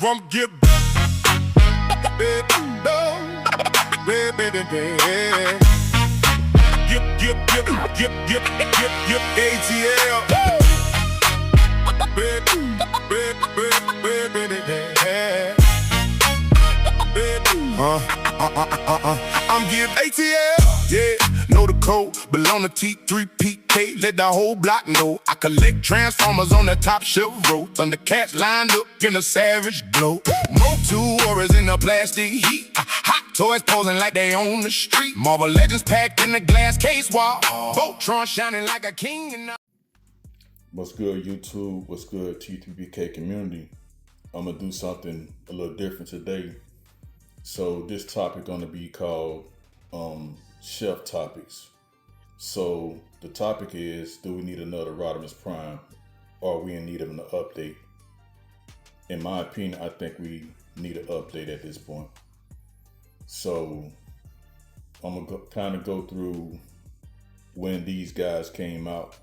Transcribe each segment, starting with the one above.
From get I'm getting ATL, yeah, know the code, belong to T3PK, let the whole block know. I collect transformers on the top shelf row, Thundercats lined up in a savage glow. Mo 2 warriors in the plastic heat, hot toys posing like they on the street. Marvel Legends packed in the glass case wall, Voltron shining like a king in the... What's good, YouTube? What's good, T3PK community? I'm gonna do something a little different today. So this topic gonna be called shelf topics. So the topic is, do we need another Rodimus Prime, or are we in need of an update? In my opinion, I think we need an update at this point. So I'm gonna kind of go through when these guys came out.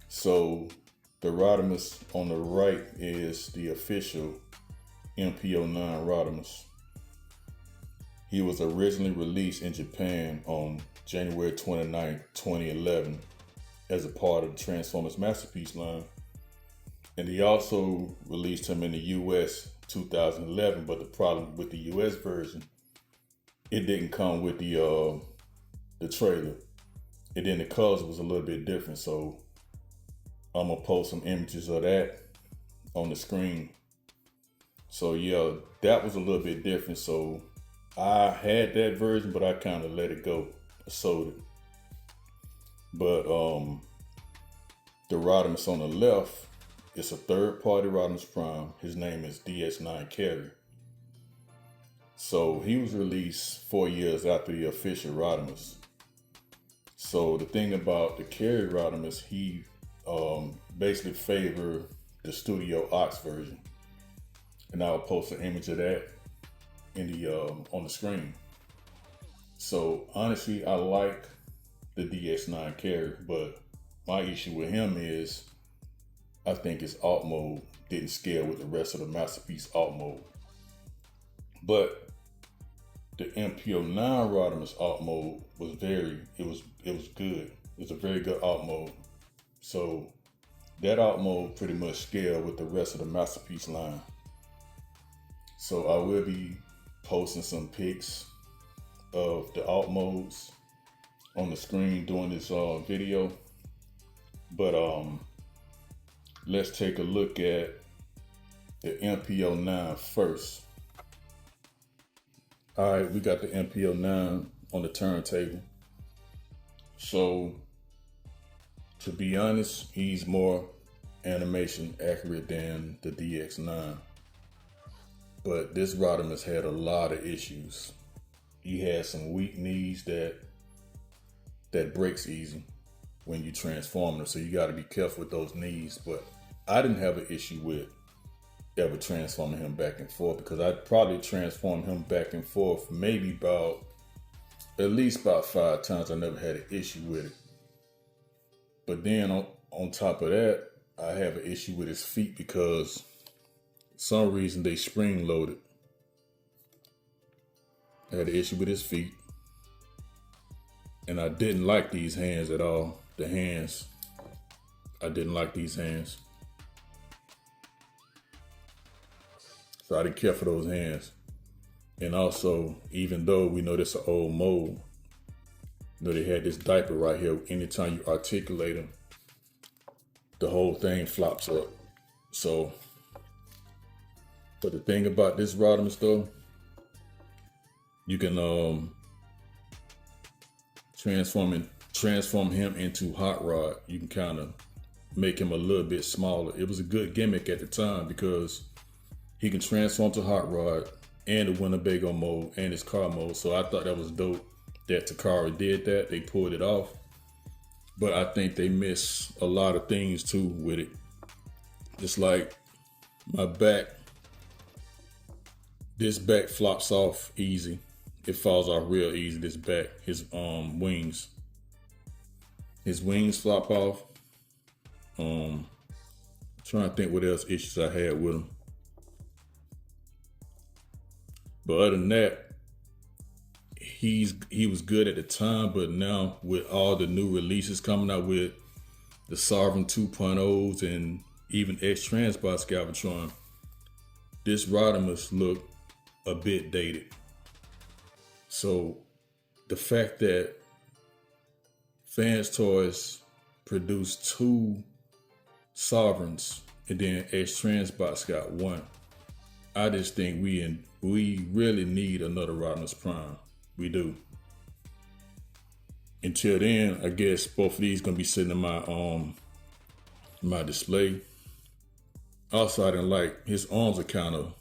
So the Rodimus on the right is the official EP-01 Rodimus. He was originally released in Japan on January 29, 2011 as a part of the Transformers Masterpiece line. And he also released him in the US 2011, but the problem with the US version, it didn't come with the trailer. And then the colors was a little bit different, so I'm gonna post some images of that on the screen. So yeah, that was a little bit different. So I had that version, but I kind of let it go. I sold it. But the Rodimus on the left, it's a third-party Rodimus Prime. His name is DS9 Carry. So he was released 4 years after the official Rodimus. So the thing about the Carry Rodimus, he basically favored the Studio Ox version. And I'll post an image of that in the on the screen. So honestly, I like the DS9 Carry, but my issue with him is I think his alt mode didn't scale with the rest of the Masterpiece alt mode. But the MP09 Rodimus alt mode was it was good. It was a very good alt mode. So that alt mode pretty much scaled with the rest of the Masterpiece line. So I will be posting some pics of the alt modes on the screen during this video. But let's take a look at the MP-09 first. All right, we got the MP-09 on the turntable. So to be honest, he's more animation accurate than the DX9. But this Rodimus had a lot of issues. He had some weak knees that breaks easy when you transform them. So you got to be careful with those knees. But I didn't have an issue with ever transforming him back and forth, because I'd probably transform him back and forth maybe at least about 5 times. I never had an issue with it. But then on top of that, I have an issue with his feet because for some reason they spring loaded. I had an issue with his feet. And I didn't like these hands at all. The hands, I didn't like these hands. So I didn't care for those hands. And also, even though we know this is an old mold, you know, they had this diaper right here. Anytime you articulate them, the whole thing flops up. So, but the thing about this Rodimus though, you can transform him into Hot Rod. You can kind of make him a little bit smaller. It was a good gimmick at the time because he can transform to Hot Rod and the Winnebago mode and his car mode. So I thought that was dope that Takara did that. They pulled it off. But I think they missed a lot of things too with it. Just like my back, this back flops off easy. It falls off real easy, this back. His wings. His wings flop off. Trying to think what else issues I had with him. But other than that, he was good at the time, but now with all the new releases coming out with the Sovereign 2.0s and even X-Trans by Galvatron, this Rodimus look a bit dated. So the fact that Fans Toys produced 2 Sovereigns and then X-Trans got 1, I just think we really need another Rodimus Prime. We do. Until then, I guess both of these gonna be sitting in my display. Also, I didn't like his arms are kind of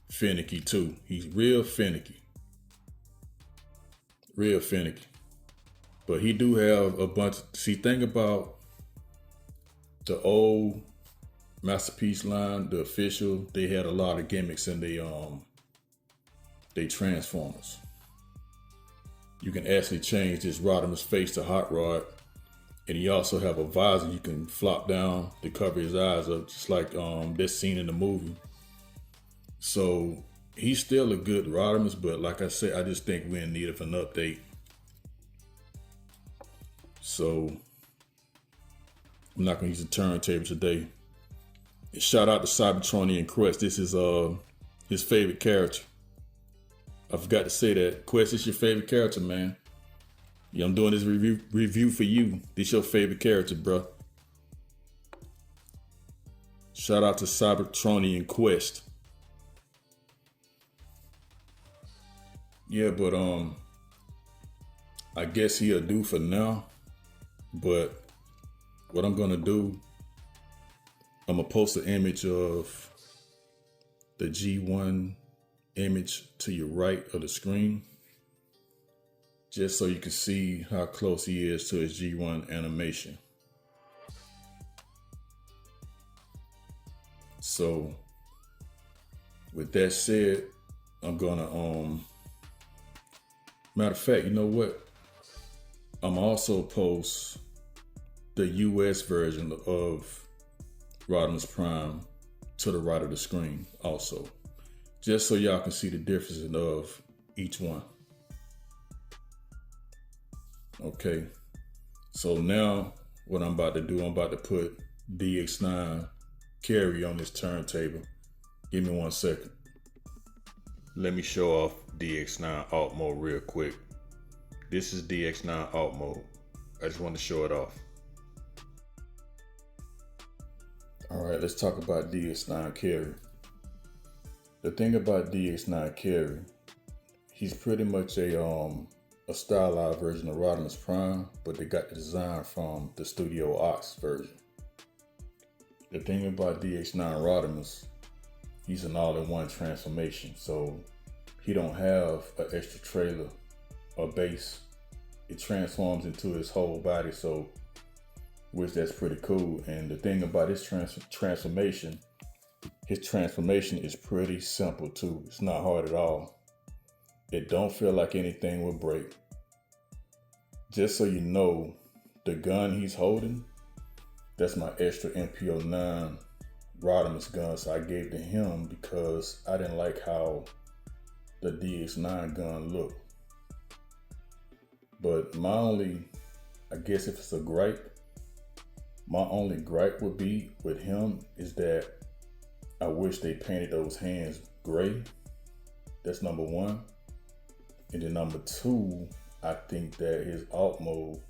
finicky too. He's real finicky. Real finicky. But he do have a bunch. Think about the old Masterpiece line, the official. They had a lot of gimmicks in they Transformers. You can actually change this Rodimus face to Hot Rod. And he also have a visor you can flop down to cover his eyes up, just like this scene in the movie. So he's still a good Rodimus, but like I said, I just think we're in need of an update. So I'm not gonna use the turntable today. And shout out to Cybertronian Quest. This is his favorite character. I forgot to say that. Quest is your favorite character, man. Yeah, I'm doing this review for you. This your favorite character, bro. Shout out to Cybertronian Quest. Yeah, but I guess he'll do for now. But what I'm gonna do, I'm gonna post an image of the G1 image to your right of the screen, just so you can see how close he is to his G1 animation. So with that said, I'm gonna matter of fact, you know what? I'm also post the US version of Rodimus Prime to the right of the screen also, just so y'all can see the difference of each one. Okay, so now what I'm about to do, I'm about to put DX9 Carry on this turntable. Give me 1 second. Let me show off DX9 Alt Mode real quick. This is DX9 Alt Mode. I just want to show it off. All right, let's talk about DX9 Carry. The thing about DX9 Carry, he's pretty much a stylized version of Rodimus Prime, but they got the design from the Studio Ox version. The thing about DX9 Rodimus, he's an all-in-one transformation, so he don't have an extra trailer or base. It transforms into his whole body, so which that's pretty cool. And the thing about his transformation is pretty simple too. It's not hard at all. It don't feel like anything will break. Just so you know, the gun he's holding, that's my extra EP-09 Rodimus gun, so I gave to him because I didn't like how the DX9 gun looked. But my only gripe would be with him is that I wish they painted those hands gray. That's number one. And then number two, I think that his alt mode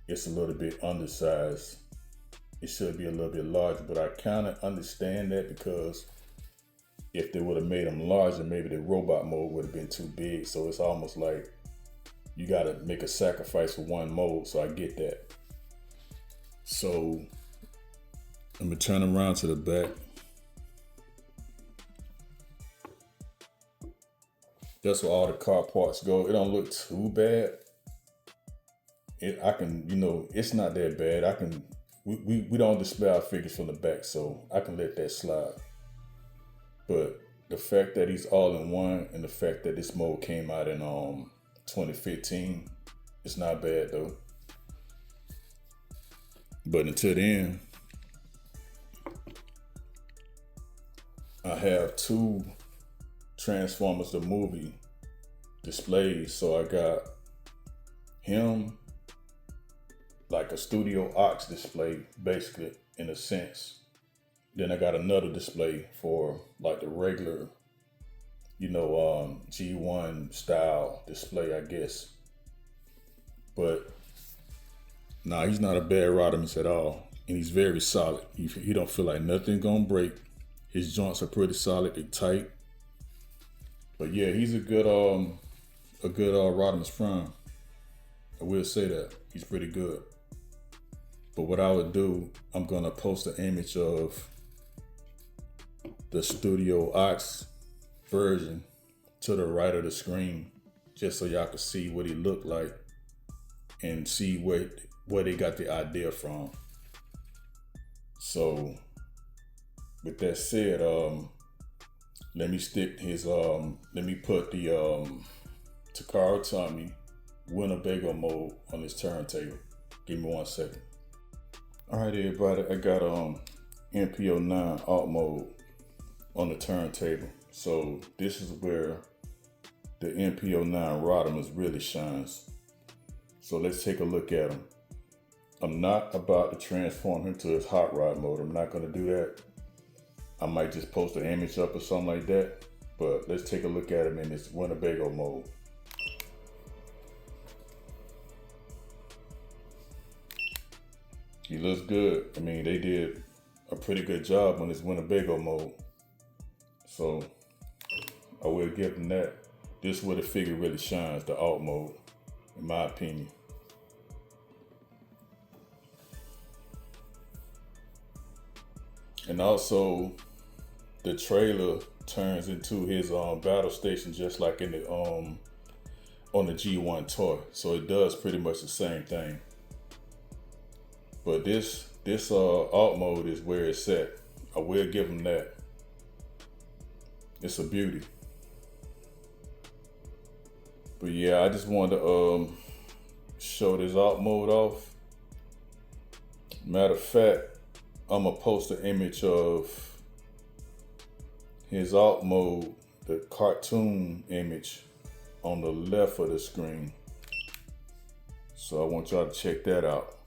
is a little bit undersized. It should be a little bit larger, but I kind of understand that because if they would have made him larger, maybe the robot mode would have been too big. So it's almost like you got to make a sacrifice for one mode. So I get that. So I'm gonna turn around to the back. That's where all the car parts go. It don't look too bad. It's not that bad. We don't display our figures from the back, so I can let that slide. But the fact that he's all in one and the fact that this mode came out in 2015, it's not bad though. But until then, I have two Transformers the movie displays. So I got him, like a Studio Aux display, basically, in a sense. Then I got another display for like the regular, G1 style display, I guess. But nah, he's not a bad Rodimus at all. And he's very solid. He don't feel like nothing gonna break. His joints are pretty solid, they tight. But yeah, he's a good Rodimus Prime. I will say that. He's pretty good. But what I would do, I'm gonna post an image of the Studio Aux version to the right of the screen, just so y'all can see what he looked like and see where they got the idea from. So with that said, let me put the Takara Tommy Winnebago mode on this turntable. Give me 1 second. All right, everybody, I got EP-01 alt mode on the turntable. So this is where the EP-01 Rodimus really shines. So let's take a look at him. I'm not about to transform him to his hot rod mode. I'm not gonna do that. I might just post an image up or something like that. But let's take a look at him in this Winnebago mode. He looks good. I mean, they did a pretty good job on this Winnebago mode. So I will give him that. This is where the figure really shines, the alt mode, in my opinion. And also, the trailer turns into his battle station, just like in the on the G1 toy. So it does pretty much the same thing. But this alt mode is where it's at. I will give him that. It's a beauty. But yeah, I just wanted to show this alt mode off. Matter of fact, I'm gonna post an image of his alt mode, the cartoon image, on the left of the screen. So I want y'all to check that out.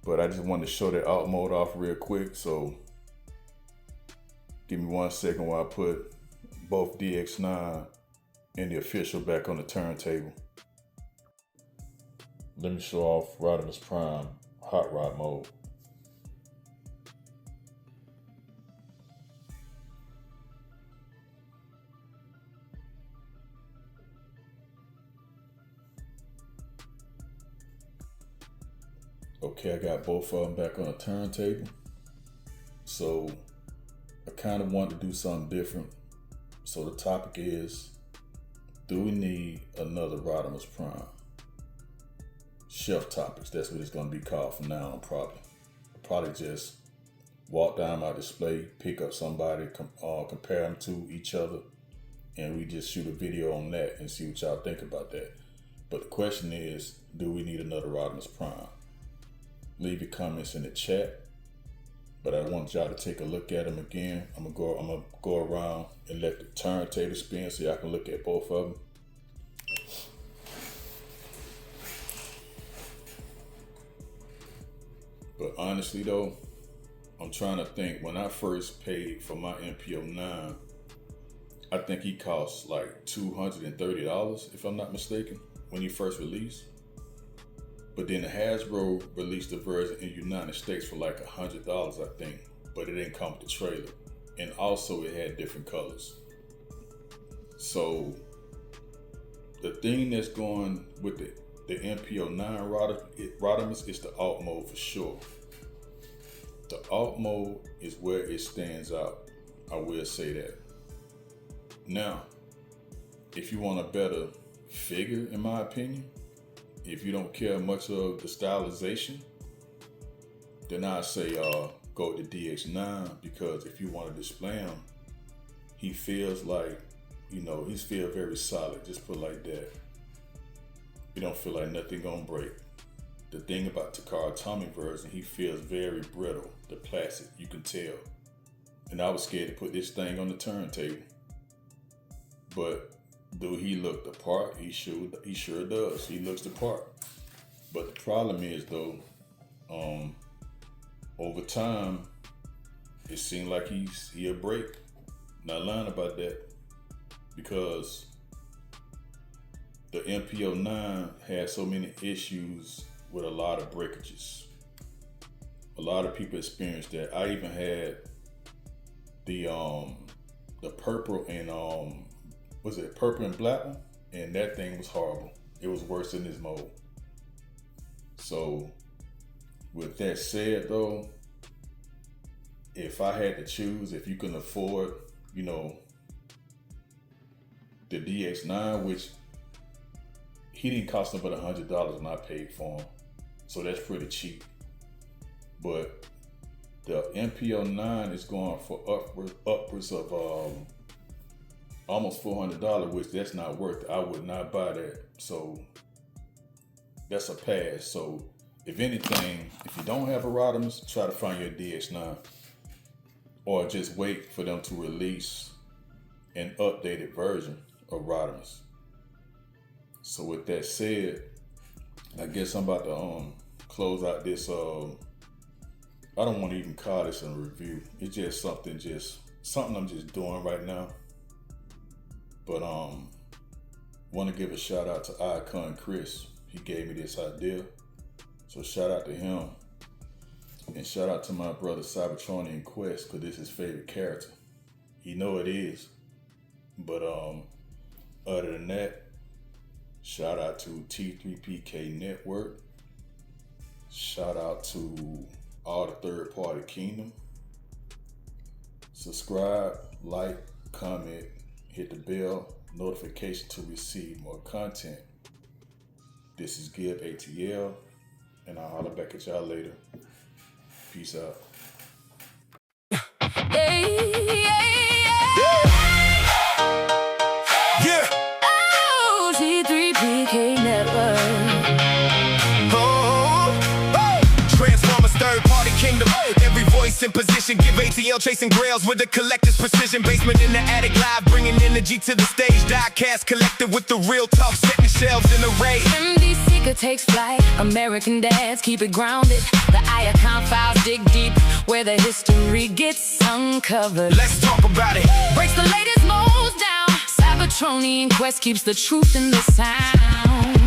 But I just wanted to show that alt mode off real quick. So give me 1 second while I put both DX9 and the official back on the turntable. Let me show off Rodimus Prime hot rod mode. Okay, I got both of them back on the turntable. So I kind of want to do something different. So the topic is, do we need another Rodimus Prime? Shelf topics, that's what it's gonna be called from now on probably. I'll probably just walk down my display, pick up somebody, compare them to each other, and we just shoot a video on that and see what y'all think about that. But the question is, do we need another Rodimus Prime? Leave your comments in the chat. But I want y'all to take a look at them again. I'm gonna go around and let the turntable spin so y'all can look at both of them. But honestly though, I'm trying to think, when I first paid for my EP-09, I think he cost like $230, if I'm not mistaken, when he first released. But then Hasbro released the version in the United States for like $100, I think, but it didn't come with the trailer. And also it had different colors. So the thing that's going with the EP-09 Rodimus is the alt mode for sure. The alt mode is where it stands out. I will say that. Now, if you want a better figure, in my opinion, if you don't care much of the stylization, then I say go to DX9, because if you want to display him, he feels like, he feels very solid, just put it like that. You don't feel like nothing gonna break. The thing about Takara Tommy version, he feels very brittle, the plastic, you can tell. And I was scared to put this thing on the turntable. But do he look the part? He sure does. He looks the part. But the problem is though, over time, it seemed like he a break. Not lying about that, because the EP-09 had so many issues with a lot of breakages. A lot of people experienced that. I even had the purple and was it purple and black one? And that thing was horrible. It was worse than this mode. So with that said though, if I had to choose, if you can afford, you know, the DX9, which he didn't cost me but $100 when I paid for him. So that's pretty cheap. But the EP-09 is going for upwards of almost $400, which that's not worth it. I would not buy that. So that's a pass. So if anything, if you don't have a Rodimus, try to find your DX9, or just wait for them to release an updated version of Rodimus. So with that said, I guess I'm about to close out this. I don't want to even call this a review. It's just something I'm just doing right now. But want to give a shout out to Icon Chris. He gave me this idea, so shout out to him, and shout out to my brother Cybertronian Quest, because this is his favorite character. He know it is. But other than that, shout out to T3PK Network. Shout out to all the third party kingdom. Subscribe, like, comment, hit the bell notification to receive more content. This is Gib ATL, and I'll holler back at y'all later. Peace out. Yeah. Oh, T3PK Network. Transformers, third party kingdom. Every voice in position, give ATL chasing grails with the collector's precision. Basement in the attic live, bringing energy to the stage. Diecast collected with the real talk, setting shelves in array. MD Seeker takes flight, American dads keep it grounded. The Icon files dig deep, where the history gets uncovered. Let's talk about it. Breaks the latest molds down, Cybertronian Quest keeps the truth in the sound.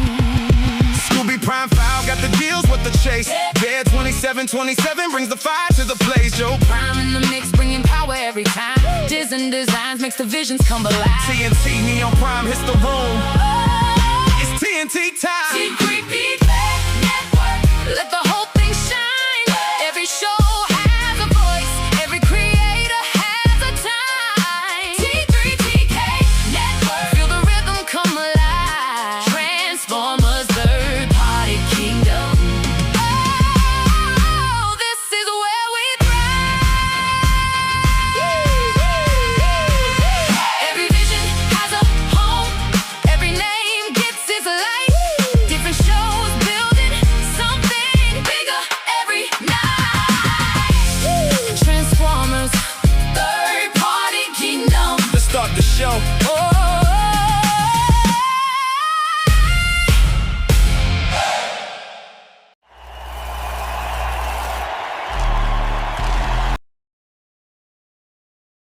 Scooby Prime File got the deals with the chase. Bear 2727 brings the fire to the place. Joe Prime in the mix, bringing power every time. Diz and designs makes the visions come alive. TNT, Neon Prime hits the room. It's TNT time. T3PK Network, let the whole thing shine. Every show has a voice, every creator has a time. T3PK Network, feel the rhythm come alive. Transformers, third party kingdom. Oh, this is where we thrive. Every vision has a home, every name gets its light. Different shows building something bigger every night. Transformers, third party kingdom. Let's start the show.